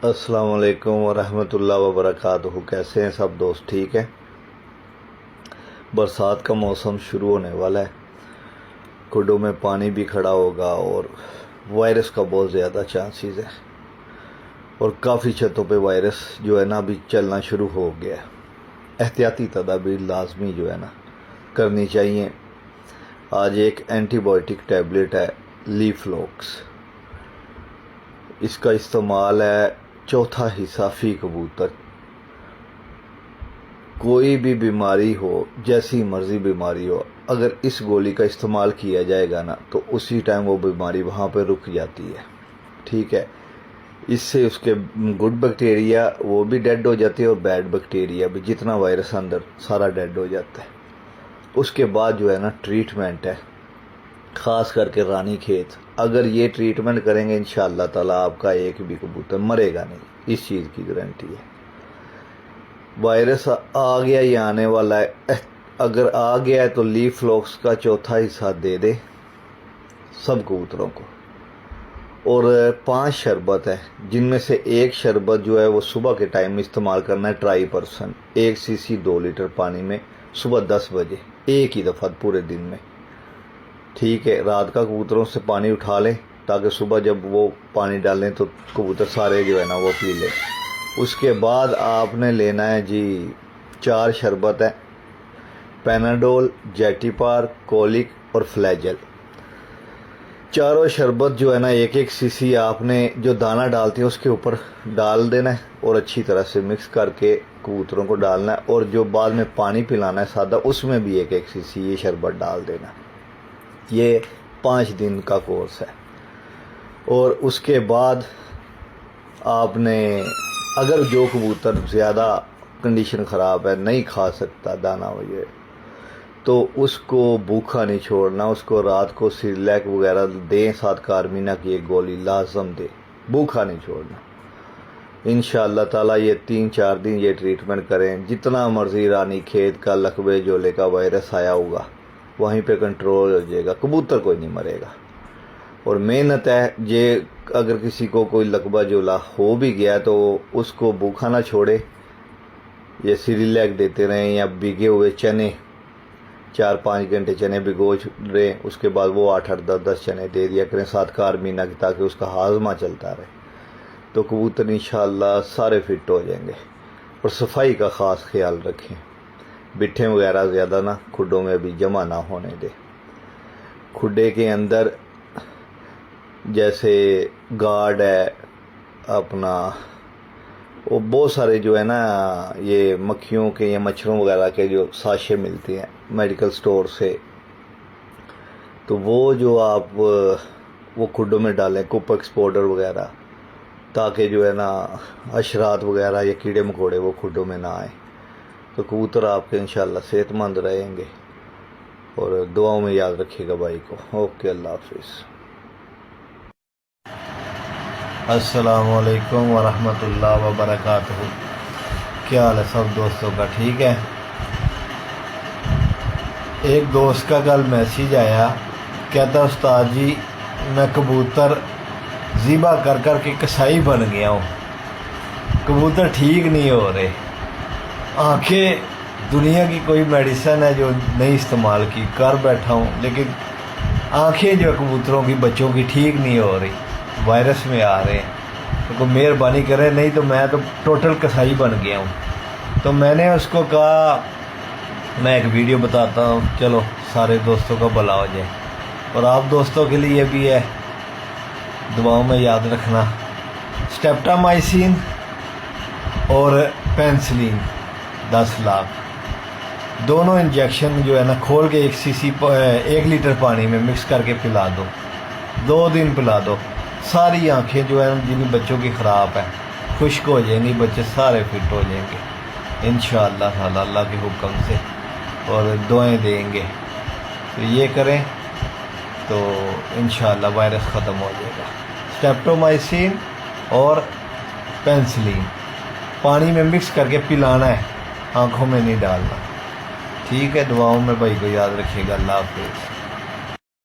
السلام علیکم ورحمۃ اللہ وبرکاتہ۔ کیسے ہیں سب دوست؟ ٹھیک ہے۔ برسات کا موسم شروع ہونے والا ہے، کھڈوں میں پانی بھی کھڑا ہوگا اور وائرس کا بہت زیادہ چانسز ہے، اور کافی چھتوں پہ وائرس جو ہے نا ابھی چلنا شروع ہو گیا ہے۔ احتیاطی تدابیر لازمی جو ہے نا کرنی چاہیے۔ آج ایک اینٹی بائیوٹک ٹیبلٹ ہے لیفلوکس، اس کا استعمال ہے چوتھا حصہ فی کبوتر۔ کوئی بھی بیماری ہو، جیسی مرضی بیماری ہو، اگر اس گولی کا استعمال کیا جائے گا نا تو اسی ٹائم وہ بیماری وہاں پہ رک جاتی ہے، ٹھیک ہے۔ اس سے اس کے گڈ بیکٹیریا وہ بھی ڈیڈ ہو جاتے ہیں، اور بیڈ بیکٹیریا بھی، جتنا وائرس اندر سارا ڈیڈ ہو جاتا ہے۔ اس کے بعد جو ہے نا ٹریٹمنٹ ہے، خاص کر کے رانی کھیت۔ اگر یہ ٹریٹمنٹ کریں گے انشاءاللہ تعالیٰ آپ کا ایک بھی کبوتر مرے گا نہیں، اس چیز کی گارنٹی ہے۔ وائرس آ گیا یا آنے والا ہے، اگر آ گیا ہے تو لیفلوکس کا چوتھا حصہ دے دے سب کبوتروں کو، اور 5 شربت ہے، جن میں سے ایک شربت جو ہے وہ صبح کے ٹائم میں استعمال کرنا ہے، ٹرائی پرسن 1 cc 2 لیٹر پانی میں صبح 10 بجے ایک ہی دفعہ پورے دن میں، ٹھیک ہے۔ رات کا کبوتروں سے پانی اٹھا لیں تاکہ صبح جب وہ پانی ڈالیں تو کبوتر سارے جو ہے نا وہ پی لیں۔ اس کے بعد آپ نے لینا ہے جی 4 شربت ہے، پیناڈول، جیٹی پار، کولک اور فلیجل۔ چاروں شربت جو ہے نا 1 cc آپ نے جو دانہ ڈالتے ہیں اس کے اوپر ڈال دینا ہے، اور اچھی طرح سے مکس کر کے کبوتروں کو ڈالنا ہے، اور جو بعد میں پانی پلانا ہے سادہ اس میں بھی 1 cc یہ شربت ڈال دینا۔ یہ 5 دن کا کورس ہے، اور اس کے بعد آپ نے اگر جو کبوتر زیادہ کنڈیشن خراب ہے، نہیں کھا سکتا دانہ وغیرہ، تو اس کو بھوکا نہیں چھوڑنا، اس کو رات کو سیریلیک وغیرہ دیں، ساتھ کارمینا کی ایک گولی لازم دے، بھوکا نہیں چھوڑنا۔ انشاءاللہ تعالیٰ یہ 3-4 دن یہ ٹریٹمنٹ کریں، جتنا مرضی رانی کھیت کا، لقبے جولے کا وائرس آیا ہوگا وہیں پہ کنٹرول ہو جائے گا، کبوتر کوئی نہیں مرے گا۔ اور محنت ہے، یہ اگر کسی کو کوئی لقبہ جولا ہو بھی گیا تو اس کو بھوکا نہ چھوڑے، یہ سیریلیک دیتے رہیں، یا بھیگے ہوئے چنے 4-5 گھنٹے چنے بھگو رہے، اس کے بعد وہ 8-8 10-10 چنے دے دیا کریں ساتھ کارمینا کی، تاکہ اس کا ہاضمہ چلتا رہے، تو کبوتر انشاءاللہ سارے فٹ ہو جائیں گے۔ اور صفائی کا خاص خیال رکھیں، بٹھیں وغیرہ زیادہ نہ کھڈوں میں بھی جمع نہ ہونے دیں۔ کھڈے کے اندر جیسے گارڈ ہے اپنا، وہ بہت سارے جو ہے نا یہ مکھیوں کے یا مچھروں وغیرہ کے جو ساشے ملتے ہیں میڈیکل سٹور سے، تو وہ جو آپ وہ کھڈوں میں ڈالیں، کوپکس پاؤڈر وغیرہ، تاکہ جو ہے نا حشرات وغیرہ یا کیڑے مکوڑے وہ کھڈوں میں نہ آئیں، تو کبوتر آپ کے انشاءاللہ صحت مند رہیں گے۔ اور دعاؤں میں یاد رکھیے گا بھائی کو۔ اوکے، اللہ حافظ۔ السلام علیکم ورحمۃ اللہ وبرکاتہ۔ کیا حال ہے سب دوستوں کا؟ ٹھیک ہے۔ ایک دوست کا کل میسیج آیا، کہتا استاد جی میں کبوتر ذبح کر کر کے کسائی بن گیا ہوں، کبوتر ٹھیک نہیں ہو رہے، آنکھیں دنیا کی کوئی میڈیسن ہے جو نہیں استعمال کی، کر بیٹھا ہوں لیکن آنکھیں جو کبوتروں کی بچوں کی ٹھیک نہیں ہو رہی، وائرس میں آ رہے ہیں، تو کوئی مہربانی کرے، نہیں تو میں تو ٹوٹل کسائی بن گیا ہوں۔ تو میں نے اس کو کہا میں ایک ویڈیو بتاتا ہوں، چلو سارے دوستوں کا بھلا ہو جائے، اور آپ دوستوں کے لیے بھی ہے، دعاؤں میں یاد رکھنا۔ اسٹیپٹامائسین اور پینسلین 10 لاکھ دونوں انجیکشن جو ہے نا کھول کے 1 cc 1 لیٹر پانی میں مکس کر کے پلا دو، 2 دن پلا دو، ساری آنکھیں جو ہے جن بچوں کی خراب ہے خشک ہو جائیں گی، بچے سارے فٹ ہو جائیں گے انشاءاللہ تعالی اللہ کے حکم سے، اور دعائیں دیں گے، تو یہ کریں تو انشاءاللہ وائرس ختم ہو جائے گا۔ اسٹیپٹومائسین اور پینسلین پانی میں مکس کر کے پلانا ہے، آنکھوں میں نہیں ڈالنا، ٹھیک ہے۔ دعاؤں میں بھائی کو یاد رکھیے گا۔ اللہ حافظ۔